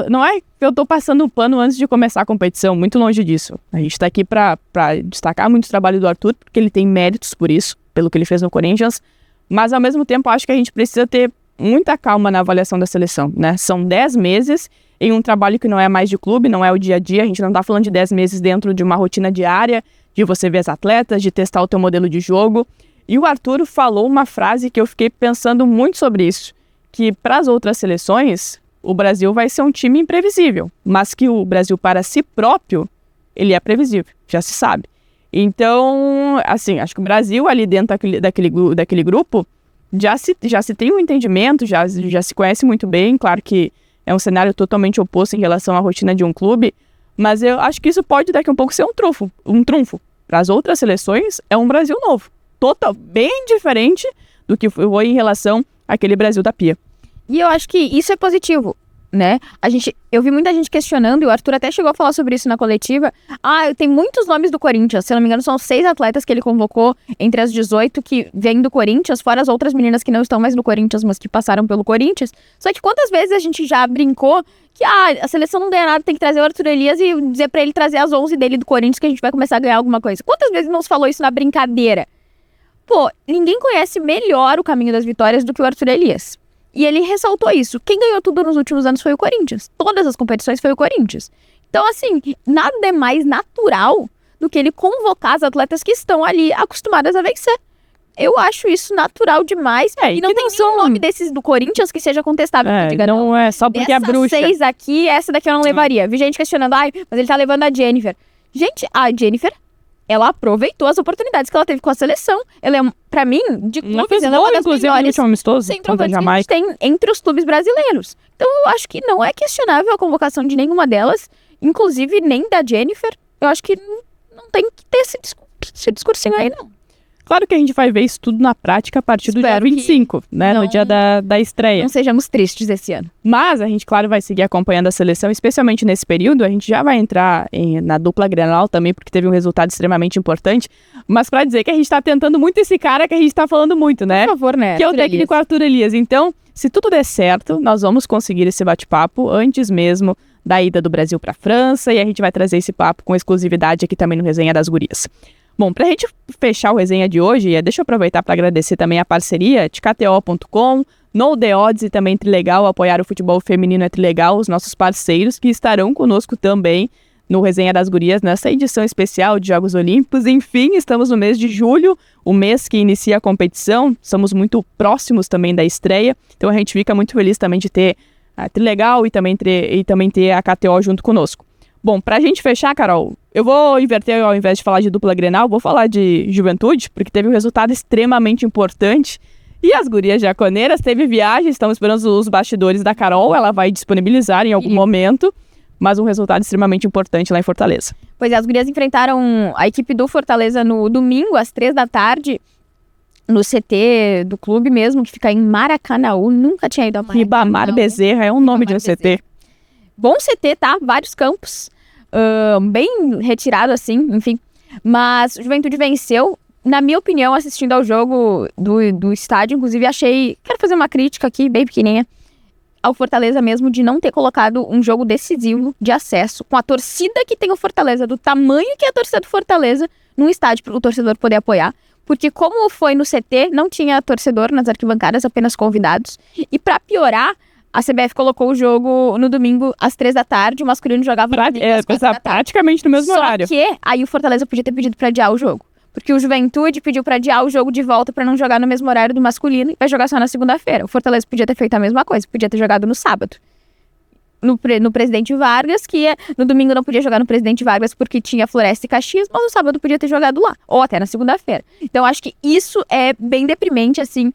não é que eu tô passando o pano antes de começar a competição, muito longe disso. A gente tá aqui para destacar muito o trabalho do Arthur, porque ele tem méritos por isso, pelo que ele fez no Corinthians. Mas, ao mesmo tempo, acho que a gente precisa ter muita calma na avaliação da seleção, né? São 10 meses em um trabalho que não é mais de clube, não é o dia a dia. A gente não tá falando de 10 meses dentro de uma rotina diária, de você ver as atletas, de testar o teu modelo de jogo. E o Arthur falou uma frase que eu fiquei pensando muito sobre isso, que para as outras seleções, o Brasil vai ser um time imprevisível, mas que o Brasil para si próprio, ele é previsível, já se sabe. Então, assim, acho que o Brasil ali dentro daquele grupo já se tem um entendimento, já se conhece muito bem. Claro que é um cenário totalmente oposto em relação à rotina de um clube, mas eu acho que isso pode daqui a um pouco ser um trunfo. Para as outras seleções, é um Brasil novo. bem diferente do que foi em relação àquele Brasil da Pia. E eu acho que isso é positivo, né? Eu vi muita gente questionando, e o Arthur até chegou a falar sobre isso na coletiva. Tem muitos nomes do Corinthians, se eu não me engano são 6 atletas que ele convocou entre as 18 que vêm do Corinthians, fora as outras meninas que não estão mais no Corinthians, mas que passaram pelo Corinthians. Só que quantas vezes a gente já brincou que a seleção não ganha nada, tem que trazer o Arthur Elias e dizer pra ele trazer as 11 dele do Corinthians que a gente vai começar a ganhar alguma coisa. Quantas vezes não se falou isso na brincadeira? Pô, ninguém conhece melhor o caminho das vitórias do que o Arthur Elias. E ele ressaltou isso. Quem ganhou tudo nos últimos anos foi o Corinthians. Todas as competições foi o Corinthians. Então, assim, nada é mais natural do que ele convocar as atletas que estão ali acostumadas a vencer. Eu acho isso natural demais. E não tem nenhum nome desses do Corinthians que seja contestável. Não é só porque é bruxa. Essas 6 aqui, essa daqui eu não levaria. Vi gente questionando, mas ele tá levando a Jennifer. Gente, a Jennifer, ela aproveitou as oportunidades que ela teve com a seleção. Ela é, pra mim, de clubes, ela é uma das melhores centroavantes que a gente tem entre os clubes brasileiros. Então, eu acho que não é questionável a convocação de nenhuma delas, inclusive nem da Jennifer. Eu acho que não tem que ter esse discursinho aí, não. Claro que a gente vai ver isso tudo na prática a partir do dia 25, né? No dia da estreia. Não sejamos tristes esse ano. Mas a gente, claro, vai seguir acompanhando a seleção, especialmente nesse período. A gente já vai entrar na dupla Grenal também, porque teve um resultado extremamente importante. Mas pra dizer que a gente tá tentando muito esse cara que a gente tá falando muito, né? Por favor, né? Que é o técnico Arthur Elias. Então, se tudo der certo, nós vamos conseguir esse bate-papo antes mesmo da ida do Brasil pra França. E a gente vai trazer esse papo com exclusividade aqui também no Resenha das Gurias. Bom, pra gente fechar o resenha de hoje, deixa eu aproveitar para agradecer também a parceria de KTO.com, No The Odds e também Trilegal, apoiar o futebol feminino é Trilegal, os nossos parceiros que estarão conosco também no Resenha das Gurias nessa edição especial de Jogos Olímpicos. Enfim, estamos no mês de julho, o mês que inicia a competição, somos muito próximos também da estreia, então a gente fica muito feliz também de ter a Trilegal e também ter a KTO junto conosco. Bom, pra gente fechar, Carol, eu vou inverter, ao invés de falar de dupla Grenal, vou falar de Juventude, porque teve um resultado extremamente importante. E as gurias jaconeiras teve viagem, estamos esperando os bastidores da Carol, ela vai disponibilizar em algum momento, mas um resultado extremamente importante lá em Fortaleza. Pois é, as gurias enfrentaram a equipe do Fortaleza no domingo, às 3 da tarde, no CT do clube mesmo, que fica em Maracanaú, nunca tinha ido a Maracanaú. Ribamar Bezerra é um nome de um CT. Bom CT, tá? Vários campos, bem retirado assim, enfim. Mas o Juventude venceu. Na minha opinião, assistindo ao jogo do estádio, inclusive quero fazer uma crítica aqui, bem pequenininha, ao Fortaleza mesmo, de não ter colocado um jogo decisivo de acesso, com a torcida que tem o Fortaleza, do tamanho que é a torcida do Fortaleza, num estádio para o torcedor poder apoiar. Porque como foi no CT, não tinha torcedor nas arquibancadas, apenas convidados. E para piorar, a CBF colocou o jogo no domingo às 3 da tarde, o masculino jogava praticamente no mesmo horário. Só que aí o Fortaleza podia ter pedido para adiar o jogo. Porque o Juventude pediu para adiar o jogo de volta para não jogar no mesmo horário do masculino e vai jogar só na segunda-feira. O Fortaleza podia ter feito a mesma coisa, podia ter jogado no sábado. No Presidente Vargas, no domingo não podia jogar no Presidente Vargas porque tinha Floresta e Caxias, mas no sábado podia ter jogado lá, ou até na segunda-feira. Então acho que isso é bem deprimente, assim,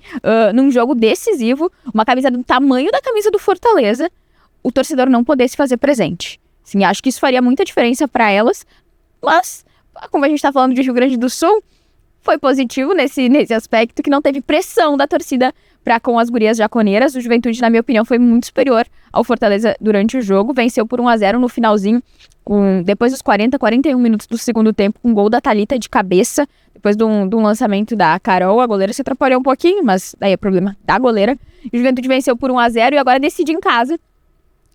num jogo decisivo, uma camisa do tamanho da camisa do Fortaleza, o torcedor não poder se fazer presente. Sim, acho que isso faria muita diferença para elas, mas, como a gente tá falando de Rio Grande do Sul, foi positivo nesse aspecto, que não teve pressão da torcida com as gurias jaconeiras. O Juventude, na minha opinião, foi muito superior ao Fortaleza durante o jogo. Venceu por 1-0 no finalzinho, depois dos 41 minutos do segundo tempo, com um gol da Thalita de cabeça. Depois de um lançamento da Carol, a goleira se atrapalhou um pouquinho, mas daí é problema da goleira. E o Juventude venceu por 1-0 e agora decide em casa,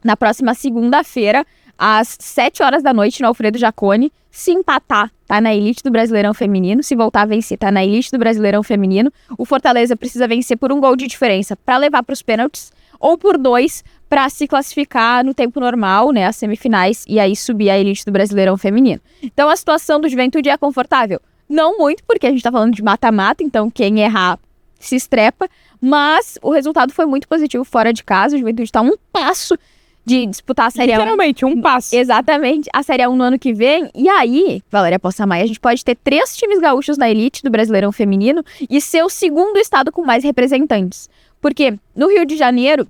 na próxima segunda-feira, às 7 horas da noite, no Alfredo Jaconi. Se empatar, tá na elite do Brasileirão Feminino. Se voltar a vencer, tá na elite do Brasileirão Feminino. O Fortaleza precisa vencer por um gol de diferença para levar para os pênaltis, ou por 2 para se classificar no tempo normal, né, as semifinais, e aí subir a elite do Brasileirão Feminino. Então a situação do Juventude é confortável? Não muito, porque a gente tá falando de mata-mata, então quem errar se estrepa, mas o resultado foi muito positivo fora de casa. O Juventude tá um passo de disputar a Série A1. Literalmente, um passo. Exatamente, a Série A1 no ano que vem. E aí, Valéria Poçamai, a gente pode ter 3 times gaúchos na elite do Brasileirão Feminino e ser o segundo estado com mais representantes. Porque no Rio de Janeiro,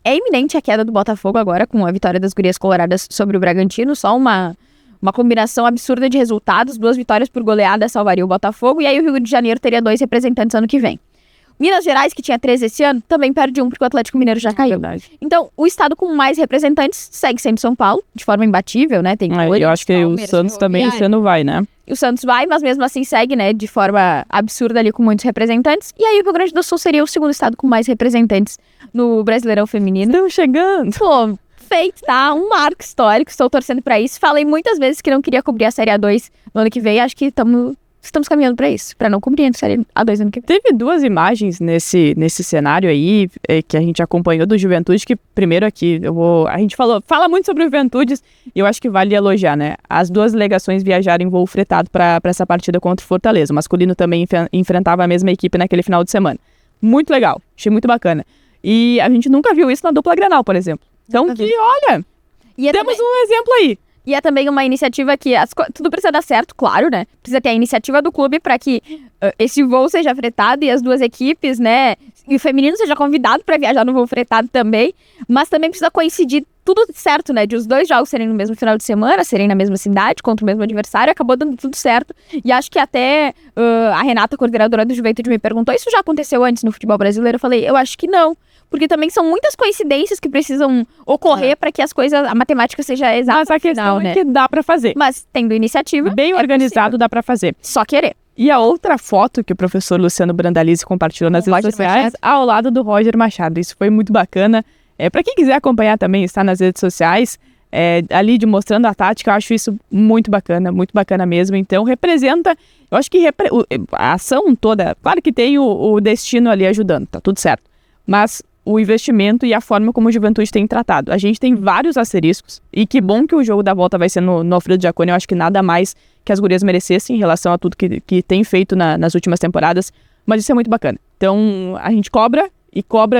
é iminente a queda do Botafogo agora, com a vitória das gurias coloradas sobre o Bragantino. Só uma uma combinação absurda de resultados, 2 vitórias por goleada salvaria o Botafogo, e aí o Rio de Janeiro teria 2 representantes ano que vem. Minas Gerais, que tinha 13 esse ano, também perde 1 porque o Atlético Mineiro já caiu. Verdade. Então, o estado com mais representantes segue sendo São Paulo, de forma imbatível, né? Tem Eu acho que o Santos também esse ano vai, né? E o Santos vai, mas mesmo assim segue, né? De forma absurda ali com muitos representantes. E aí o Rio Grande do Sul seria o segundo estado com mais representantes no Brasileirão Feminino. Estamos chegando. Pô, feito, tá? Um marco histórico, estou torcendo pra isso. Falei muitas vezes que não queria cobrir a Série A2 no ano que vem, acho que estamos caminhando pra isso, pra não cobrir a Série A2 ano que vem. Teve 2 imagens nesse cenário aí que a gente acompanhou do Juventude, que primeiro aqui, a gente fala muito sobre o Juventude e eu acho que vale elogiar, né? As 2 delegações viajaram em voo fretado pra essa partida contra o Fortaleza. O masculino também enfrentava a mesma equipe naquele final de semana. Muito legal, achei muito bacana. E a gente nunca viu isso na dupla Grenal, por exemplo. Então olha, temos um exemplo aí. E é também uma iniciativa que tudo precisa dar certo, claro, né? Precisa ter a iniciativa do clube para que esse voo seja fretado e as 2 equipes, né? E o feminino seja convidado para viajar no voo fretado também. Mas também precisa coincidir tudo certo, né? De os 2 jogos serem no mesmo final de semana, serem na mesma cidade, contra o mesmo adversário. Acabou dando tudo certo. E acho que até a Renata, coordenadora do Juventude, me perguntou: isso já aconteceu antes no futebol brasileiro? Eu falei: eu acho que não. Porque também são muitas coincidências que precisam ocorrer para que a matemática seja exata. Mas a questão é que dá para fazer. Mas tendo iniciativa, bem organizado, dá para fazer. Só querer. E a outra foto que o professor Luciano Brandalize compartilhou nas redes sociais, ao lado do Roger Machado. Isso foi muito bacana. Para quem quiser acompanhar também, está nas redes sociais, ali mostrando a tática, eu acho isso muito bacana mesmo. Então representa, eu acho que a ação toda, claro que tem o destino ali ajudando, tá tudo certo. Mas o investimento e a forma como o Juventude tem tratado. A gente tem vários asteriscos, e que bom que o jogo da volta vai ser no Alfredo Jaconi. Eu acho que nada mais que as gurias merecessem em relação a tudo que tem feito nas últimas temporadas, mas isso é muito bacana. Então, a gente cobra,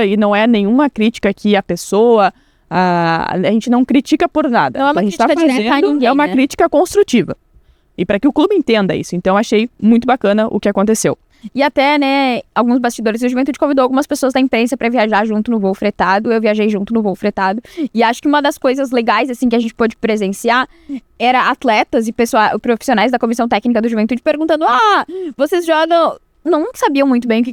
e não é nenhuma crítica aqui à pessoa, a gente não critica por nada. Não é uma a gente está fazendo ninguém, é uma né? crítica construtiva. E para que o clube entenda isso. Então, achei muito bacana o que aconteceu. E até, né, alguns bastidores do Juventude convidou algumas pessoas da imprensa pra viajar junto no voo fretado. Eu viajei junto no voo fretado. E acho que uma das coisas legais, assim, que a gente pôde presenciar era atletas e profissionais da comissão técnica do Juventude perguntando: vocês jogam... Não sabiam muito bem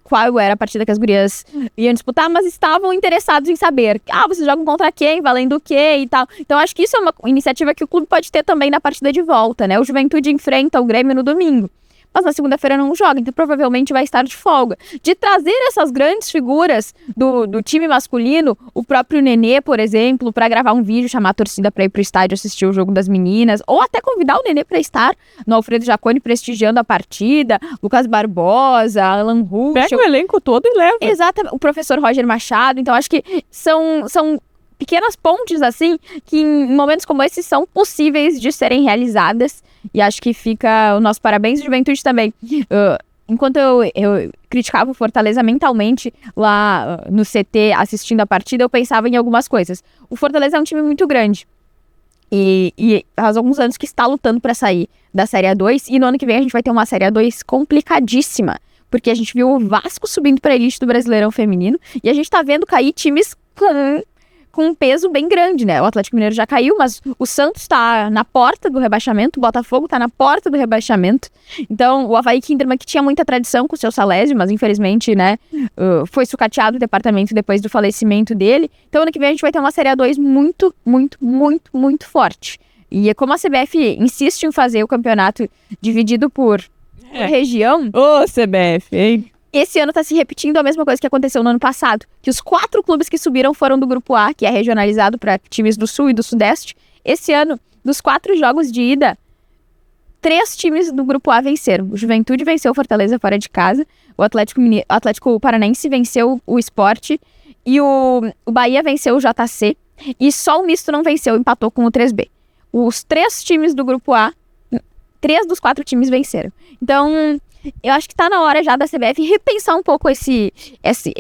qual era a partida que as gurias iam disputar, mas estavam interessados em saber. Vocês jogam contra quem, valendo o quê e tal. Então, acho que isso é uma iniciativa que o clube pode ter também na partida de volta, né? O Juventude enfrenta o Grêmio no domingo, mas na segunda-feira não joga, então provavelmente vai estar de folga. De trazer essas grandes figuras do time masculino, o próprio Nenê, por exemplo, para gravar um vídeo, chamar a torcida para ir pro estádio assistir o jogo das meninas, ou até convidar o Nenê para estar no Alfredo Jaconi prestigiando a partida, Lucas Barbosa, Alan Rusch. Pega o elenco todo e leva. Exatamente, o professor Roger Machado. Então acho que são pequenas pontes, assim, que em momentos como esses são possíveis de serem realizadas. E acho que fica o nosso parabéns. Juventude também. Enquanto eu criticava o Fortaleza mentalmente lá no CT assistindo a partida, eu pensava em algumas coisas. O Fortaleza é um time muito grande. E faz alguns anos que está lutando para sair da Série A2. E no ano que vem a gente vai ter uma Série A2 complicadíssima. Porque a gente viu o Vasco subindo para a elite do Brasileirão Feminino. E a gente tá vendo cair times com um peso bem grande, né? O Atlético Mineiro já caiu, mas o Santos tá na porta do rebaixamento, o Botafogo tá na porta do rebaixamento. Então, o Avaí Kinderman, que tinha muita tradição com o seu Salésio, mas infelizmente, né, foi sucateado o departamento depois do falecimento dele. Então, ano que vem a gente vai ter uma Série A2 muito, muito, muito, muito forte. E é como a CBF insiste em fazer o campeonato dividido por região... Ô, CBF, hein? Esse ano tá se repetindo a mesma coisa que aconteceu no ano passado, que os 4 clubes que subiram foram do Grupo A, que é regionalizado para times do Sul e do Sudeste. Esse ano, dos 4 jogos de ida, 3 times do Grupo A venceram. O Juventude venceu o Fortaleza fora de casa, o Atlético Paranaense venceu o Sport e o Bahia venceu o JC, e só o Misto não venceu, empatou com o 3B. Os 3 times do Grupo A, 3 dos 4 times venceram. Então... eu acho que tá na hora já da CBF repensar um pouco essa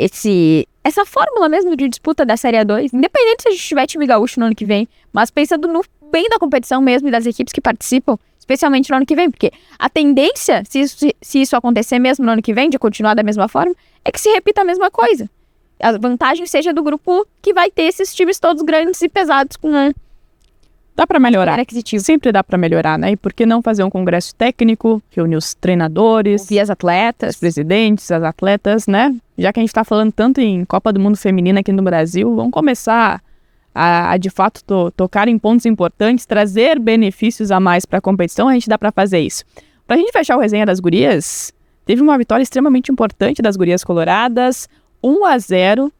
fórmula mesmo de disputa da Série A2, independente se a gente tiver time gaúcho no ano que vem, mas pensando no bem da competição mesmo e das equipes que participam, especialmente no ano que vem, porque a tendência, se isso acontecer mesmo no ano que vem, de continuar da mesma forma, é que se repita a mesma coisa. A vantagem seja do grupo que vai ter esses times todos grandes e pesados com Dá para melhorar. Poder aquisitivo. Sempre dá para melhorar, né? E por que não fazer um congresso técnico, reunir os treinadores, Ouvir as atletas. os presidentes, as atletas, né? Já que a gente está falando tanto em Copa do Mundo Feminina aqui no Brasil, vamos começar a de fato, tocar em pontos importantes, trazer benefícios a mais para a competição. A gente dá para fazer isso. Para a gente fechar o resenha das gurias, teve uma vitória extremamente importante das gurias coloradas, 1-0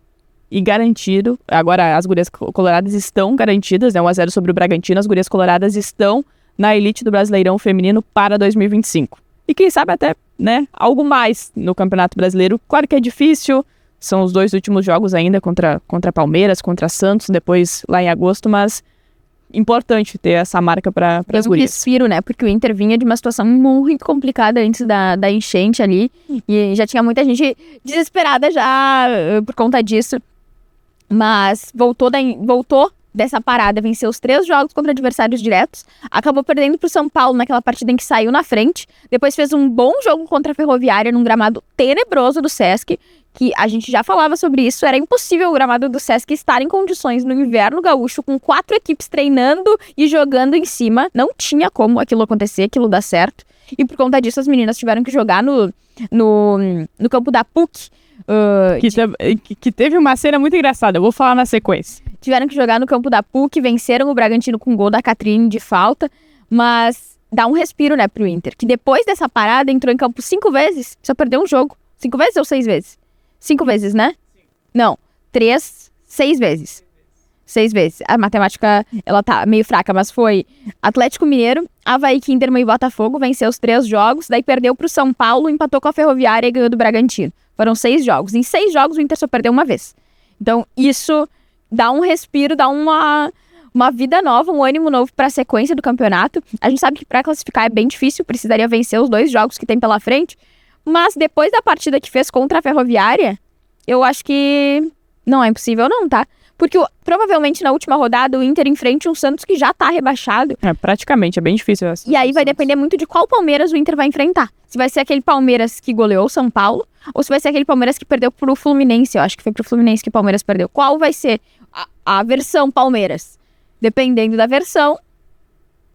e garantido. Agora as gurias coloradas estão garantidas, né? 1-0 sobre o Bragantino. As gurias coloradas estão na elite do Brasileirão Feminino para 2025. E quem sabe até, né, algo mais no Campeonato Brasileiro. Claro que é difícil, são os 2 últimos jogos ainda contra Palmeiras, contra Santos, depois lá em agosto, mas importante ter essa marca para as gurias. Respiro, né? Porque o Inter vinha de uma situação muito complicada antes da enchente ali. E já tinha muita gente desesperada já por conta disso. Mas voltou dessa parada, venceu os 3 jogos contra adversários diretos. Acabou perdendo pro São Paulo naquela partida em que saiu na frente. Depois fez um bom jogo contra a Ferroviária num gramado tenebroso do Sesc. Que a gente já falava sobre isso, era impossível o gramado do Sesc estar em condições no inverno gaúcho, com 4 equipes treinando e jogando em cima. Não tinha como aquilo acontecer, aquilo dar certo. E por conta disso, as meninas tiveram que jogar no campo da PUC. Que teve uma cena muito engraçada, eu vou falar na sequência. Tiveram que jogar no campo da PUC, venceram o Bragantino com gol da Catrine de falta, mas dá um respiro, né, pro Inter, que depois dessa parada entrou em campo 5 vezes, só perdeu um jogo. 5 vezes ou 6 vezes? 5 vezes, né? Não, 6 vezes. 6 vezes. A matemática, ela tá meio fraca, mas foi Atlético Mineiro, Avaí, Kinderman e Botafogo, venceu os 3 jogos, daí perdeu pro São Paulo, empatou com a Ferroviária e ganhou do Bragantino. Foram 6 jogos. Em 6 jogos o Inter só perdeu uma vez. Então isso dá um respiro, dá uma vida nova, um ânimo novo para a sequência do campeonato. A gente sabe que para classificar é bem difícil, precisaria vencer os 2 jogos que tem pela frente, mas depois da partida que fez contra a Ferroviária, eu acho que não é impossível não, tá? Porque provavelmente na última rodada o Inter enfrente um Santos que já tá rebaixado. Praticamente, é bem difícil. E aí vai depender muito de qual Palmeiras o Inter vai enfrentar. Se vai ser aquele Palmeiras que goleou o São Paulo, ou se vai ser aquele Palmeiras que perdeu pro Fluminense. Eu acho que foi pro Fluminense que o Palmeiras perdeu. Qual vai ser a versão Palmeiras? Dependendo da versão,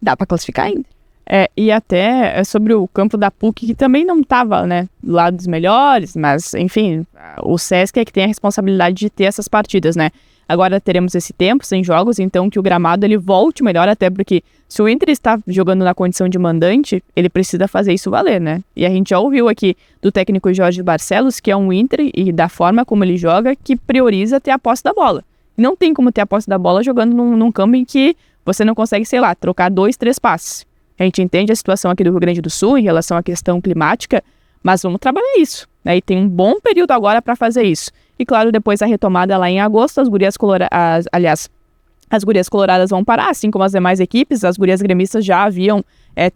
dá pra classificar ainda. E até sobre o campo da PUC, que também não estava, né, lá dos melhores, mas, enfim, o Sesc é que tem a responsabilidade de ter essas partidas, né? Agora teremos esse tempo sem jogos, então que o gramado ele volte melhor, até porque se o Inter está jogando na condição de mandante, ele precisa fazer isso valer, né? E a gente já ouviu aqui do técnico Jorge Barcelos, que é um Inter, e da forma como ele joga, que prioriza ter a posse da bola. Não tem como ter a posse da bola jogando num campo em que você não consegue, sei lá, trocar 2, 3 passes. A gente entende a situação aqui do Rio Grande do Sul em relação à questão climática, mas vamos trabalhar isso, né? E tem um bom período agora para fazer isso. E claro, depois a retomada lá em agosto, as gurias coloradas vão parar, assim como as demais equipes. As gurias gremistas já haviam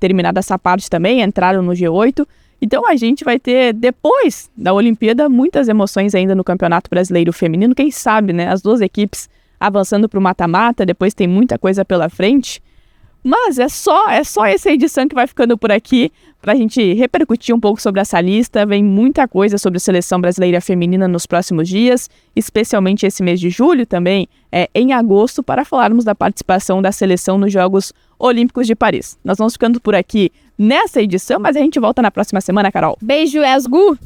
terminado essa parte também, entraram no G8. Então a gente vai ter, depois da Olimpíada, muitas emoções ainda no Campeonato Brasileiro Feminino. Quem sabe, né? As 2 equipes avançando para o mata-mata, depois tem muita coisa pela frente. Mas é só essa edição que vai ficando por aqui para a gente repercutir um pouco sobre essa lista. Vem muita coisa sobre a Seleção Brasileira Feminina nos próximos dias, especialmente esse mês de julho também, em agosto, para falarmos da participação da seleção nos Jogos Olímpicos de Paris. Nós vamos ficando por aqui nessa edição, mas a gente volta na próxima semana, Carol. Beijo, Esgu!